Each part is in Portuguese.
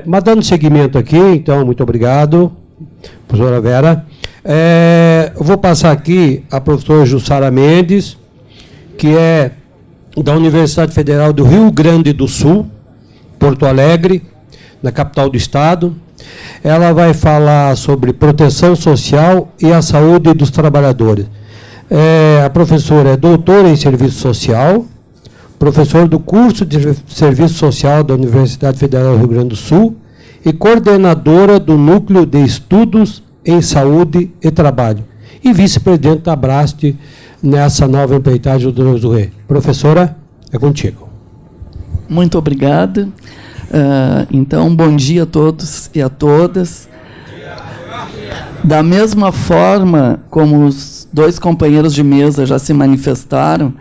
Mas dando seguimento aqui, então, muito obrigado, professora Vera. Eu vou passar aqui a professora Jussara Mendes, que é da Universidade Federal do Rio Grande do Sul, Porto Alegre, na capital do estado. Ela vai falar sobre proteção social e a saúde dos trabalhadores. A professora é doutora em serviço social, professora do curso de serviço social da Universidade Federal do Rio Grande do Sul e coordenadora do Núcleo de Estudos em Saúde e Trabalho e vice-presidente da Abraste nessa nova empreitada do Josué. Professora, é contigo. Muito obrigada. Então, bom dia a todos e a todas. Da mesma forma como os dois companheiros de mesa já se manifestaram,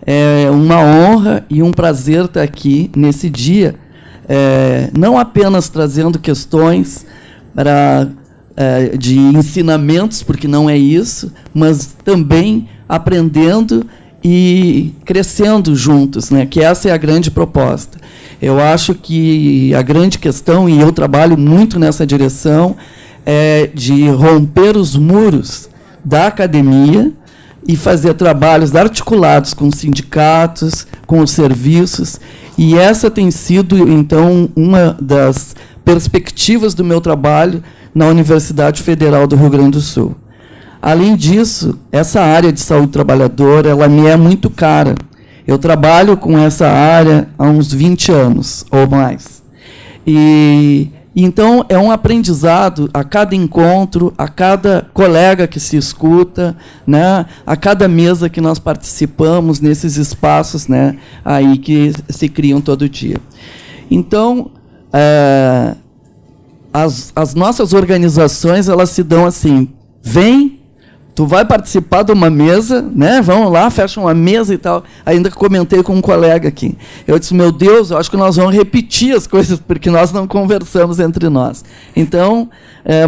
é uma honra e um prazer estar aqui nesse dia, não apenas trazendo questões de ensinamentos, porque não é isso, mas também aprendendo e crescendo juntos, né? Que essa é a grande proposta. Eu acho que a grande questão, e eu trabalho muito nessa direção, é de romper os muros da academia e fazer trabalhos articulados com os sindicatos, com os serviços. E essa tem sido, então, uma das perspectivas do meu trabalho na Universidade Federal do Rio Grande do Sul. Além disso, essa área de saúde trabalhadora, ela me é muito cara. Eu trabalho com essa área há uns 20 anos ou mais. E então é um aprendizado a cada encontro, a cada colega que se escuta, né, a cada mesa que nós participamos nesses espaços, né, aí que se criam todo dia. Então, as nossas organizações, elas se dão assim: vem, tu vai participar de uma mesa, né? Vamos lá, fecha uma mesa e tal. Ainda comentei com um colega aqui. Eu disse, meu Deus, eu acho que nós vamos repetir as coisas, porque nós não conversamos entre nós. Então,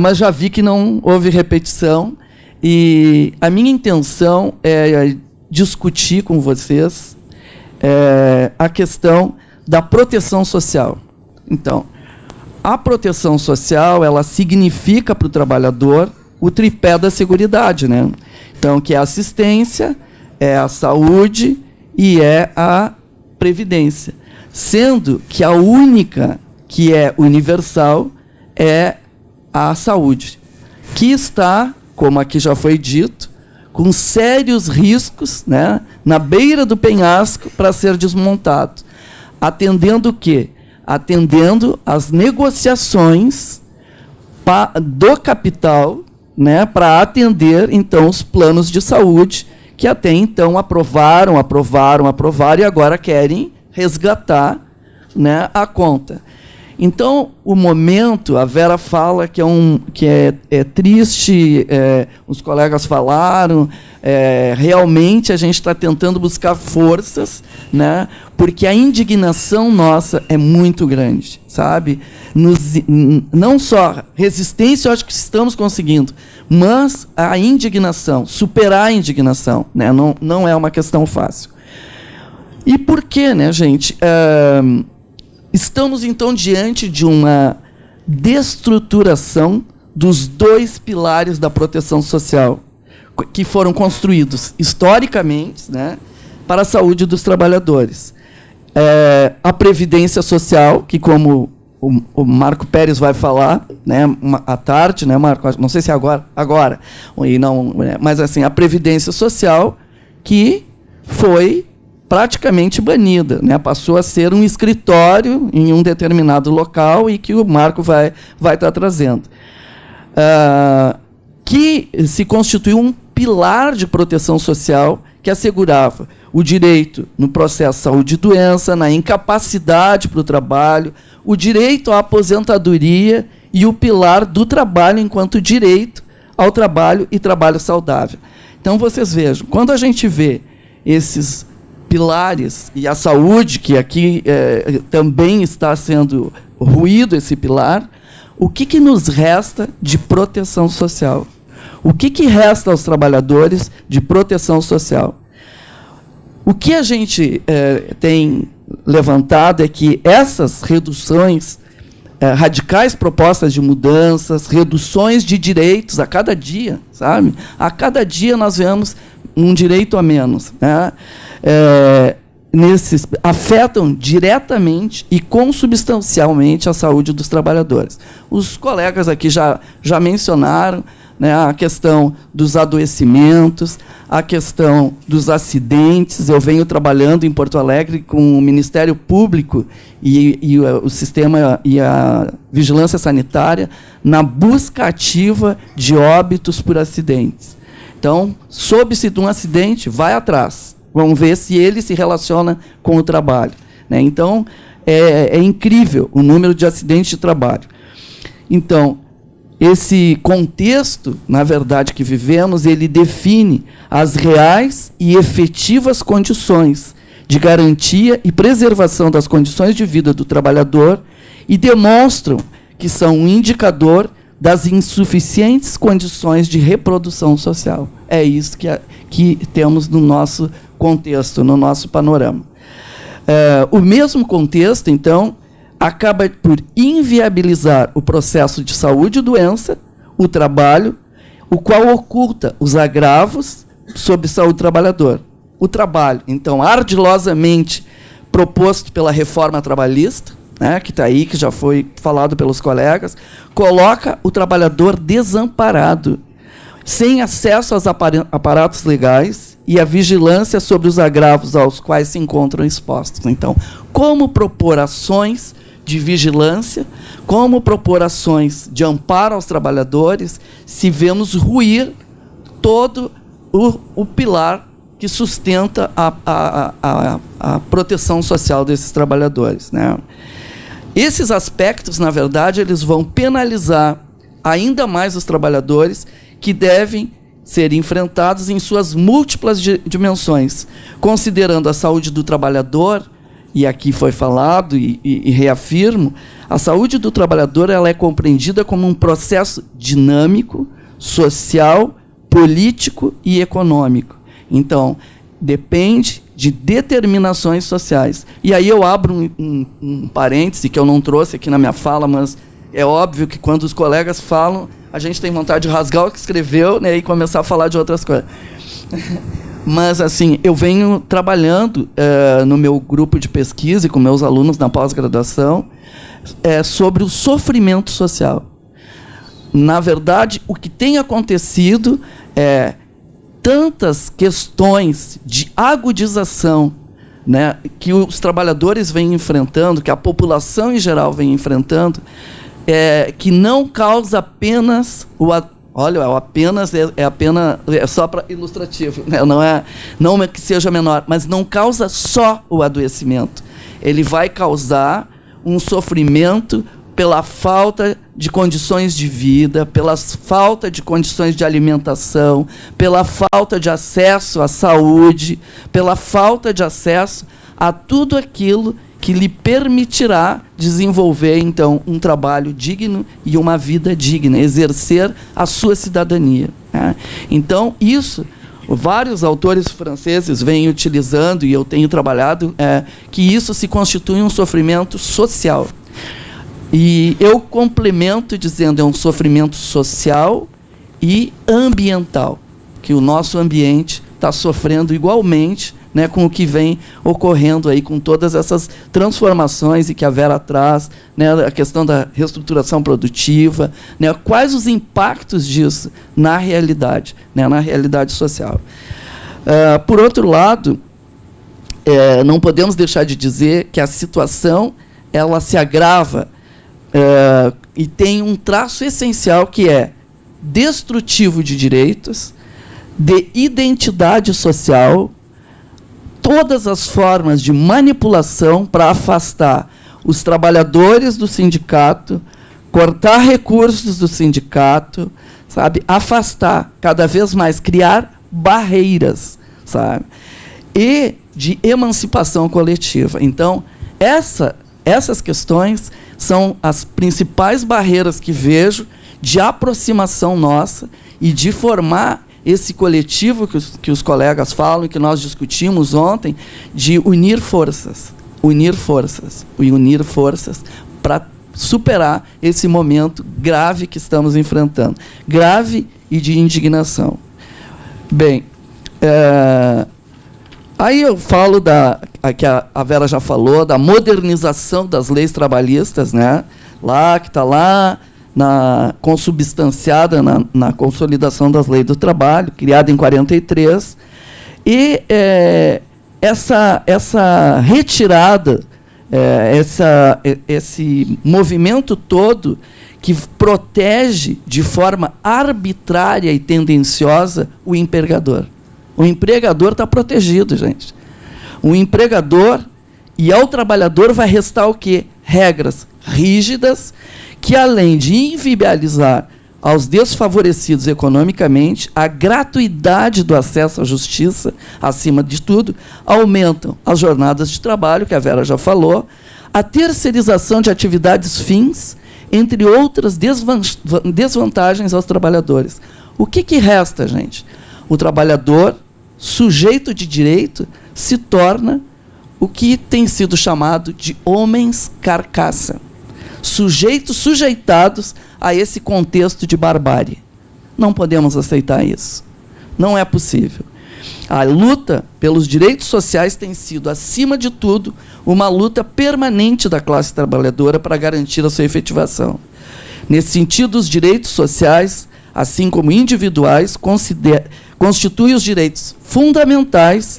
mas já vi que não houve repetição. E a minha intenção é discutir com vocês a questão da proteção social. Então, a proteção social, ela significa para o trabalhador o tripé da seguridade, né? Então, que é a assistência, é a saúde e é a previdência. Sendo que a única que é universal é a saúde, que está, como aqui já foi dito, com sérios riscos, né, na beira do penhasco para ser desmontado. Atendendo o quê? Atendendo às negociações do capital, né, para atender, então, os planos de saúde que até então aprovaram e agora querem resgatar, né, a conta. Então, o momento, a Vera fala que é triste, os colegas falaram, realmente a gente está tentando buscar forças, né, porque a indignação nossa é muito grande, sabe? Não só resistência, eu acho que estamos conseguindo, mas a indignação, superar a indignação, né, não é uma questão fácil. E por quê, né, gente? Estamos, então, diante de uma destruturação dos dois pilares da proteção social que foram construídos historicamente, né, para a saúde dos trabalhadores. A previdência social, que, como o Marco Pérez vai falar, né, à tarde, né, Marco? Não sei se é agora e não, mas assim, a previdência social que foi praticamente banida, né? Passou a ser um escritório em um determinado local e que o Marco vai estar trazendo. Que se constituiu um pilar de proteção social que assegurava o direito no processo de saúde e doença, na incapacidade para o trabalho, o direito à aposentadoria e o pilar do trabalho enquanto direito ao trabalho e trabalho saudável. Então, vocês vejam, quando a gente vê esses pilares e a saúde, que aqui também está sendo ruído esse pilar, o que nos resta de proteção social? O que resta aos trabalhadores de proteção social? O que a gente tem levantado é que essas reduções radicais propostas de mudanças, reduções de direitos a cada dia, sabe? A cada dia nós vemos um direito a menos, né? Afetam diretamente e consubstancialmente a saúde dos trabalhadores. Os colegas aqui já mencionaram, né, a questão dos adoecimentos, a questão dos acidentes. Eu venho trabalhando em Porto Alegre com o Ministério Público e o sistema e a vigilância sanitária na busca ativa de óbitos por acidentes. Então, soube-se de um acidente, vai atrás. Vamos ver se ele se relaciona com o trabalho, né? Então, é incrível o número de acidentes de trabalho. Então, esse contexto, na verdade, que vivemos, ele define as reais e efetivas condições de garantia e preservação das condições de vida do trabalhador e demonstram que são um indicador das insuficientes condições de reprodução social. É isso que temos no nosso contexto, no nosso panorama. O mesmo contexto, então, acaba por inviabilizar o processo de saúde e doença, o trabalho, o qual oculta os agravos sobre saúde do trabalhador. O trabalho, então, ardilosamente proposto pela reforma trabalhista, né, que está aí, que já foi falado pelos colegas, coloca o trabalhador desamparado, sem acesso aos aparatos legais e a vigilância sobre os agravos aos quais se encontram expostos. Então, como propor ações de vigilância, como propor ações de amparo aos trabalhadores, se vemos ruir todo o pilar que sustenta a proteção social desses trabalhadores, né? Esses aspectos, na verdade, eles vão penalizar ainda mais os trabalhadores, que devem ser enfrentados em suas múltiplas dimensões, considerando a saúde do trabalhador. E aqui foi falado e reafirmo, a saúde do trabalhador ela é compreendida como um processo dinâmico, social, político e econômico. Então, depende de determinações sociais. E aí eu abro um parêntese que eu não trouxe aqui na minha fala, mas é óbvio que quando os colegas falam, a gente tem vontade de rasgar o que escreveu, né, e começar a falar de outras coisas. Mas, assim, eu venho trabalhando no meu grupo de pesquisa e com meus alunos na pós-graduação sobre o sofrimento social. Na verdade, o que tem acontecido é tantas questões de agudização, né, que os trabalhadores vêm enfrentando, que a população em geral vem enfrentando, que não causa apenas olha, apenas é só para ilustrativo, né? Não é que seja menor, mas não causa só o adoecimento. Ele vai causar um sofrimento pela falta de condições de vida, pela falta de condições de alimentação, pela falta de acesso à saúde, pela falta de acesso a tudo aquilo que lhe permitirá desenvolver, então, um trabalho digno e uma vida digna, exercer a sua cidadania, né? Então, isso, vários autores franceses vêm utilizando, e eu tenho trabalhado, que isso se constitui um sofrimento social. E eu complemento dizendo, é um sofrimento social e ambiental, que o nosso ambiente está sofrendo igualmente, né, com o que vem ocorrendo aí, com todas essas transformações e que a Vera traz, né, a questão da reestruturação produtiva, né, quais os impactos disso na realidade, né, na realidade social. Por outro lado, não podemos deixar de dizer que a situação ela se agrava e tem um traço essencial que é destrutivo de direitos, de identidade social, todas as formas de manipulação para afastar os trabalhadores do sindicato, cortar recursos do sindicato, sabe? Afastar cada vez mais, criar barreiras, sabe? E de emancipação coletiva. Então, essas questões são as principais barreiras que vejo de aproximação nossa e de formar esse coletivo que os colegas falam e que nós discutimos ontem, de unir forças para superar esse momento grave que estamos enfrentando. Grave e de indignação. Bem, aí eu falo que a Vera já falou, da modernização das leis trabalhistas, né? Que está lá, consubstanciada na consolidação das leis do trabalho, criada em 43, e essa retirada, esse movimento todo que protege de forma arbitrária e tendenciosa o empregador. O empregador está protegido, gente. O empregador e ao trabalhador vai restar o quê? Regras rígidas que, além de inviabilizar aos desfavorecidos economicamente, a gratuidade do acesso à justiça, acima de tudo, aumentam as jornadas de trabalho, que a Vera já falou, a terceirização de atividades fins, entre outras desvantagens aos trabalhadores. O que resta, gente? O trabalhador, sujeito de direito, se torna o que tem sido chamado de homens carcaça. Sujeitados a esse contexto de barbárie. Não podemos aceitar isso. Não é possível. A luta pelos direitos sociais tem sido, acima de tudo, uma luta permanente da classe trabalhadora para garantir a sua efetivação. Nesse sentido, os direitos sociais, assim como individuais, constituem os direitos fundamentais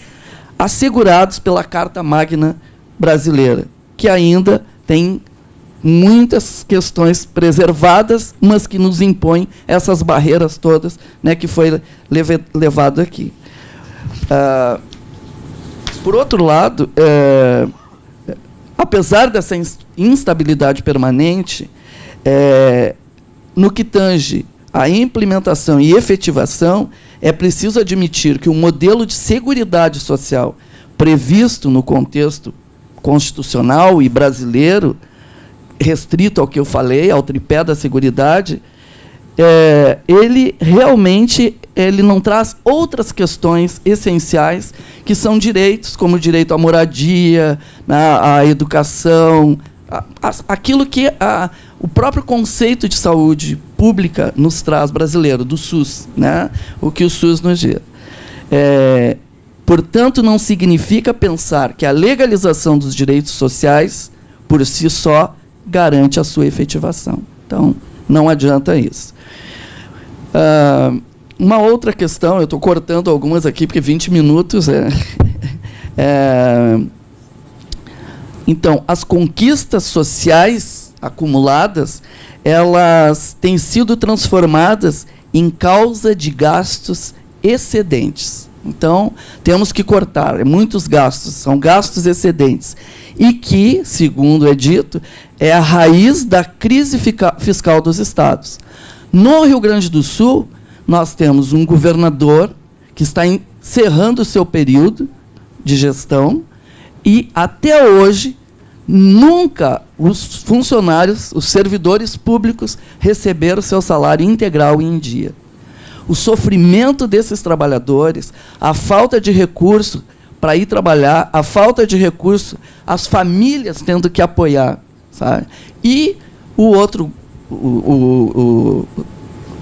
assegurados pela Carta Magna brasileira, que ainda tem muitas questões preservadas, mas que nos impõem essas barreiras todas, né, que foi levado aqui. Por outro lado, apesar dessa instabilidade permanente, no que tange à implementação e efetivação, é preciso admitir que o modelo de seguridade social previsto no contexto constitucional e brasileiro, restrito ao que eu falei, ao tripé da seguridade, ele realmente não traz outras questões essenciais que são direitos, como o direito à moradia, à educação, aquilo que o próprio conceito de saúde pública nos traz, brasileiro, do SUS, né? O que o SUS nos diz. Portanto, não significa pensar que a legalização dos direitos sociais, por si só, garante a sua efetivação. Então, não adianta isso. Uma outra questão, eu estou cortando algumas aqui, porque 20 minutos Então, as conquistas sociais acumuladas, elas têm sido transformadas em causa de gastos excedentes. Então, temos que cortar. Muitos gastos, são gastos excedentes. E que, segundo é dito, é a raiz da crise fiscal dos estados. No Rio Grande do Sul, nós temos um governador que está encerrando o seu período de gestão e, até hoje, nunca os funcionários, os servidores públicos, receberam seu salário integral e em dia. O sofrimento desses trabalhadores, a falta de recurso para ir trabalhar, a falta de recurso, as famílias tendo que apoiar, sabe? E o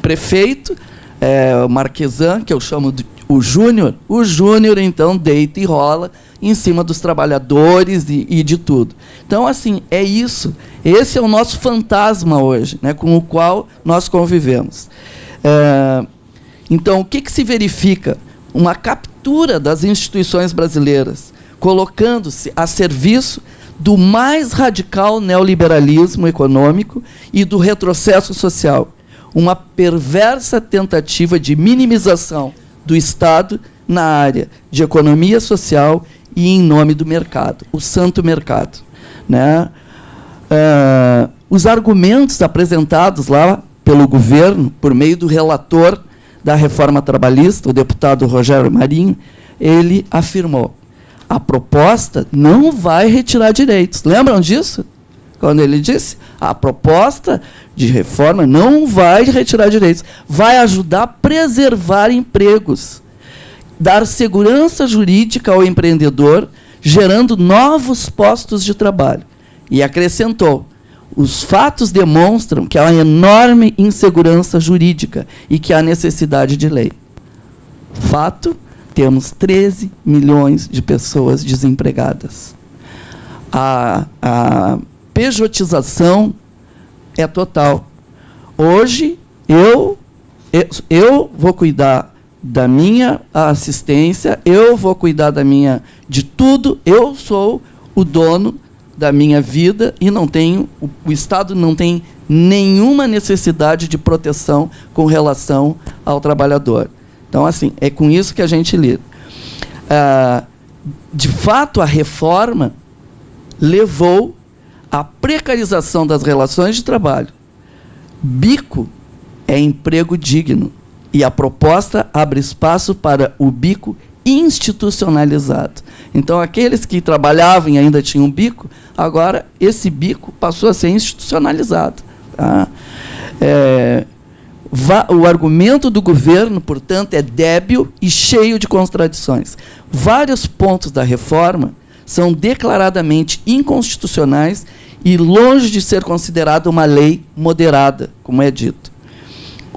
prefeito, o Marquesan, que eu chamo de o Júnior, então, deita e rola em cima dos trabalhadores e de tudo. Então, assim, é isso. Esse é o nosso fantasma hoje, né, com o qual nós convivemos. Então, o que se verifica? Uma captura das instituições brasileiras, colocando-se a serviço do mais radical neoliberalismo econômico e do retrocesso social. Uma perversa tentativa de minimização do Estado na área de economia social e em nome do mercado, o santo mercado, né? Os argumentos apresentados lá pelo governo, por meio do relator da reforma trabalhista, o deputado Rogério Marinho, ele afirmou: a proposta não vai retirar direitos. Lembram disso? Quando ele disse, a proposta de reforma não vai retirar direitos, vai ajudar a preservar empregos, dar segurança jurídica ao empreendedor, gerando novos postos de trabalho. E acrescentou, os fatos demonstram que há uma enorme insegurança jurídica e que há necessidade de lei. Fato, temos 13 milhões de pessoas desempregadas. A pejotização é total. Hoje, eu vou cuidar da minha assistência, eu vou cuidar de tudo, eu sou o dono da minha vida e não tenho, o Estado não tem nenhuma necessidade de proteção com relação ao trabalhador. Então, assim, é com isso que a gente lida. De fato, a reforma levou à precarização das relações de trabalho. Bico é emprego digno. E a proposta abre espaço para o bico institucionalizado. Então, aqueles que trabalhavam e ainda tinham bico, agora esse bico passou a ser institucionalizado. Tá? O argumento do governo, portanto, é débil e cheio de contradições. Vários pontos da reforma são declaradamente inconstitucionais e longe de ser considerada uma lei moderada, como é dito.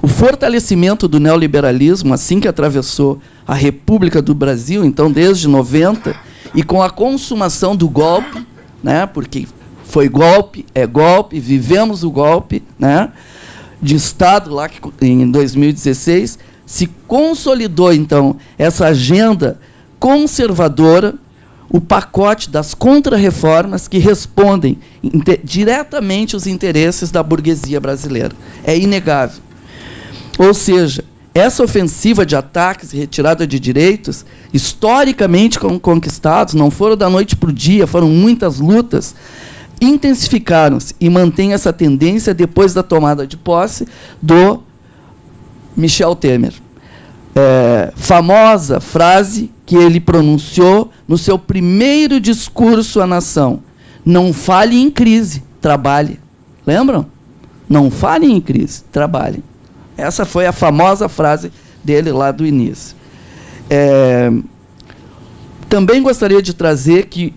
O fortalecimento do neoliberalismo, assim que atravessou a República do Brasil, então desde 90, e com a consumação do golpe, né, porque foi golpe, é golpe, vivemos o golpe, né, de Estado lá em 2016, se consolidou, então, essa agenda conservadora, o pacote das contrarreformas que respondem diretamente aos interesses da burguesia brasileira. É inegável. Ou seja, essa ofensiva de ataques e retirada de direitos, historicamente conquistados, não foram da noite para o dia, foram muitas lutas, intensificaram-se e mantém essa tendência depois da tomada de posse do Michel Temer. Famosa frase que ele pronunciou no seu primeiro discurso à nação: não fale em crise, trabalhe. Lembram? Não fale em crise, trabalhe. Essa foi a famosa frase dele lá do início. Também gostaria de trazer que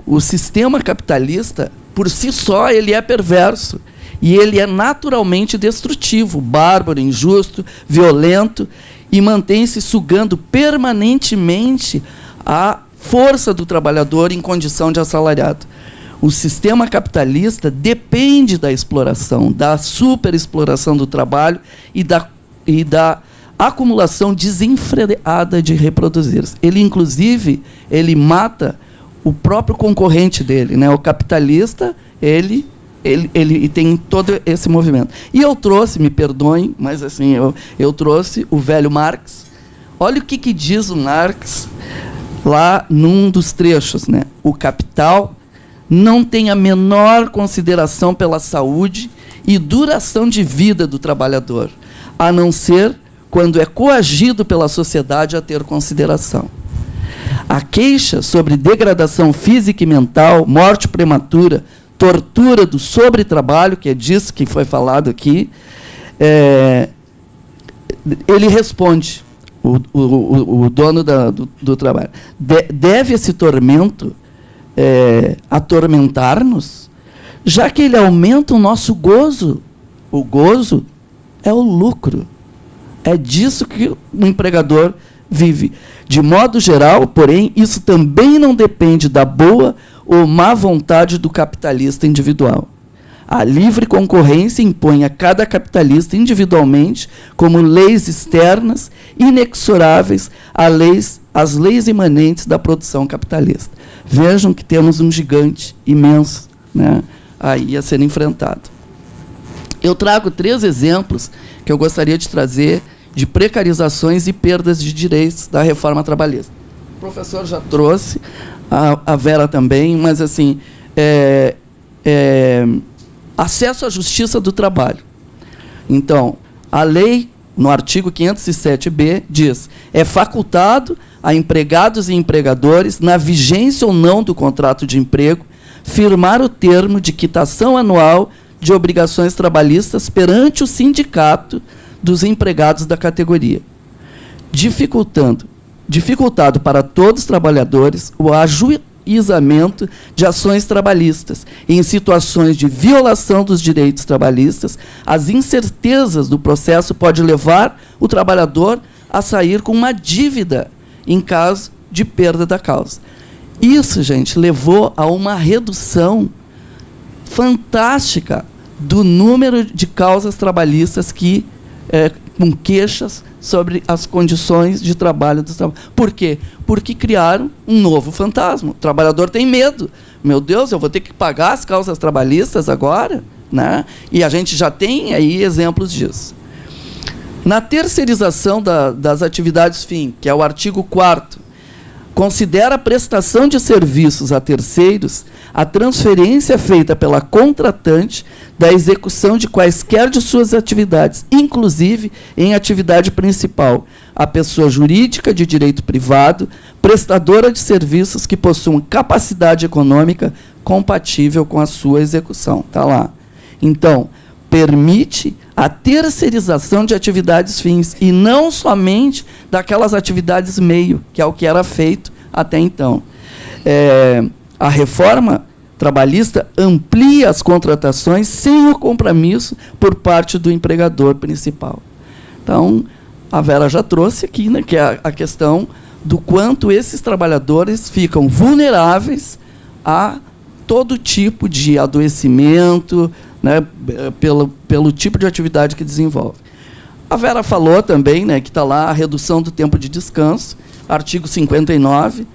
o sistema capitalista, por si só, ele é perverso. E ele é naturalmente destrutivo, bárbaro, injusto, violento, e mantém-se sugando permanentemente a força do trabalhador em condição de assalariado. O sistema capitalista depende da exploração, da superexploração do trabalho e da acumulação desenfreada de reproduzir-se. Ele, inclusive, ele mata o próprio concorrente dele, né? O capitalista, ele tem todo esse movimento. E eu trouxe, me perdoem, mas assim, eu trouxe o velho Marx. Olha o que diz o Marx lá num dos trechos, né? O capital não tem a menor consideração pela saúde e duração de vida do trabalhador, a não ser quando é coagido pela sociedade a ter consideração. A queixa sobre degradação física e mental, morte prematura, tortura do sobretrabalho, que é disso que foi falado aqui, ele responde, o dono do trabalho. Deve esse tormento atormentar-nos, já que ele aumenta o nosso gozo. O gozo é o lucro. É disso que o empregador vive. De modo geral, porém, isso também não depende da boa ou má vontade do capitalista individual. A livre concorrência impõe a cada capitalista individualmente, como leis externas, inexoráveis às leis imanentes da produção capitalista. Vejam que temos um gigante imenso, né, aí a ser enfrentado. Eu trago 3 exemplos que eu gostaria de trazer de precarizações e perdas de direitos da reforma trabalhista. O professor já trouxe, a Vera também, mas assim, acesso à justiça do trabalho. Então, a lei, no artigo 507b, diz: é facultado a empregados e empregadores, na vigência ou não do contrato de emprego, firmar o termo de quitação anual de obrigações trabalhistas perante o sindicato dos empregados da categoria, dificultado para todos os trabalhadores ajuizamento de ações trabalhistas. Em situações de violação dos direitos trabalhistas, as incertezas do processo podem levar o trabalhador a sair com uma dívida em caso de perda da causa. Isso, gente, levou a uma redução fantástica do número de causas trabalhistas com queixas sobre as condições de trabalho dos trabalhadores. Por quê? Porque criaram um novo fantasma. O trabalhador tem medo. Meu Deus, eu vou ter que pagar as causas trabalhistas agora? Né? E a gente já tem aí exemplos disso. Na terceirização das atividades fim, que é o artigo 4º, considera a prestação de serviços a terceiros a transferência feita pela contratante da execução de quaisquer de suas atividades, inclusive em atividade principal, a pessoa jurídica de direito privado, prestadora de serviços que possuam capacidade econômica compatível com a sua execução. Está lá. Então, permite a terceirização de atividades fins, e não somente daquelas atividades meio, que é o que era feito até então. A reforma trabalhista amplia as contratações sem o compromisso por parte do empregador principal. Então, a Vera já trouxe aqui, né, que é a questão do quanto esses trabalhadores ficam vulneráveis a todo tipo de adoecimento, né, pelo tipo de atividade que desenvolve. A Vera falou também, né, que está lá a redução do tempo de descanso, artigo 59,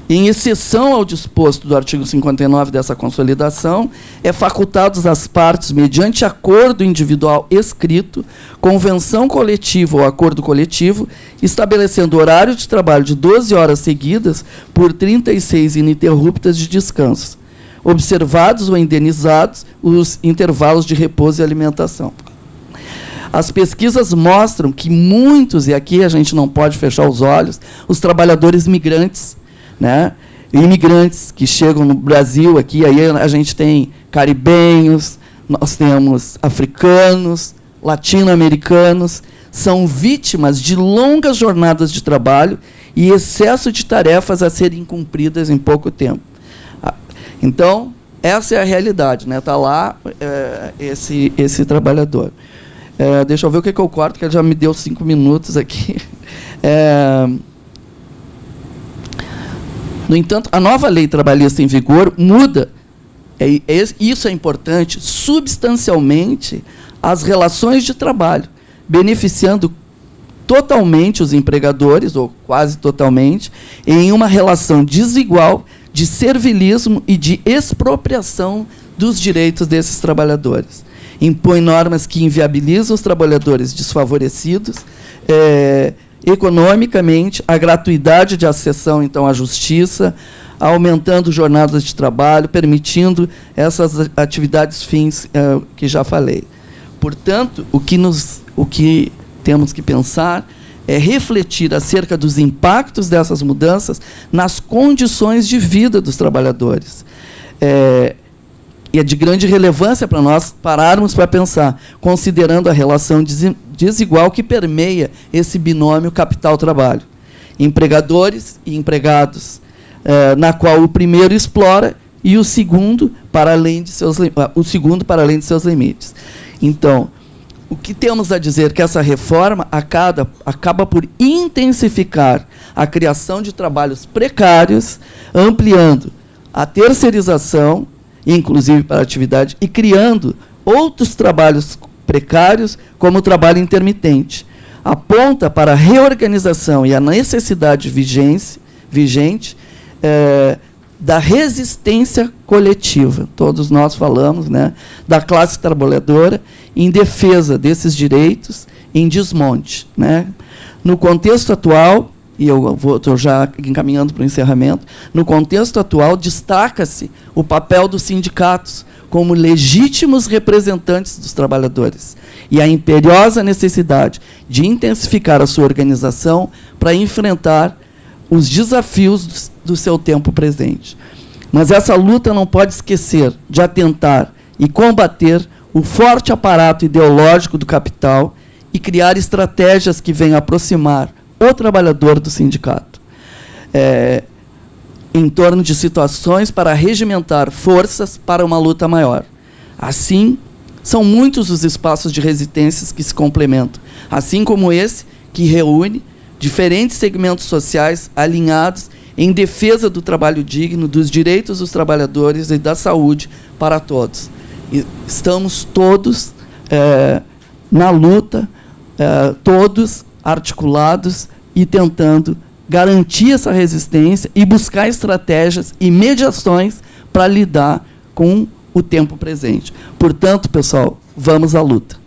em exceção ao disposto do artigo 59 dessa consolidação, é facultados às partes, mediante acordo individual escrito, convenção coletiva ou acordo coletivo, estabelecendo horário de trabalho de 12 horas seguidas por 36 ininterruptas de descanso, observados ou indenizados os intervalos de repouso e alimentação. As pesquisas mostram que muitos, e aqui a gente não pode fechar os olhos, os trabalhadores migrantes, né, imigrantes que chegam no Brasil, aqui aí a gente tem caribenhos, nós temos africanos, latino-americanos, são vítimas de longas jornadas de trabalho e excesso de tarefas a serem cumpridas em pouco tempo. Então, essa é a realidade, né? Está lá esse trabalhador. Deixa eu ver o que eu corto, que ele já me deu 5 minutos aqui. No entanto, a nova lei trabalhista em vigor muda, isso é importante, substancialmente as relações de trabalho, beneficiando totalmente os empregadores, ou quase totalmente, em uma relação desigual de servilismo e de expropriação dos direitos desses trabalhadores. Impõe normas que inviabilizam os trabalhadores desfavorecidos, economicamente, a gratuidade de acessão, então, à justiça, aumentando jornadas de trabalho, permitindo essas atividades fins que já falei. Portanto, o que temos que pensar é refletir acerca dos impactos dessas mudanças nas condições de vida dos trabalhadores. E é de grande relevância para nós pararmos para pensar, considerando a relação desigual que permeia esse binômio capital-trabalho. Empregadores e empregados, na qual o primeiro explora e o segundo para além de seus limites. Então, o que temos a dizer que essa reforma acaba por intensificar a criação de trabalhos precários, ampliando a terceirização, inclusive para a atividade, e criando outros trabalhos precários, como o trabalho intermitente. Aponta para a reorganização e a necessidade vigente da resistência coletiva. Todos nós falamos, né, da classe trabalhadora em defesa desses direitos, em desmonte, né? No contexto atual, e eu estou já encaminhando para o encerramento, no contexto atual destaca-se o papel dos sindicatos como legítimos representantes dos trabalhadores e a imperiosa necessidade de intensificar a sua organização para enfrentar os desafios do seu tempo presente. Mas essa luta não pode esquecer de atentar e combater o forte aparato ideológico do capital e criar estratégias que venham aproximar o trabalhador do sindicato. em torno de situações para regimentar forças para uma luta maior. Assim, são muitos os espaços de resistências que se complementam, assim como esse que reúne diferentes segmentos sociais alinhados em defesa do trabalho digno, dos direitos dos trabalhadores e da saúde para todos. E estamos todos na luta, todos articulados e tentando garantir essa resistência e buscar estratégias e mediações para lidar com o tempo presente. Portanto, pessoal, vamos à luta.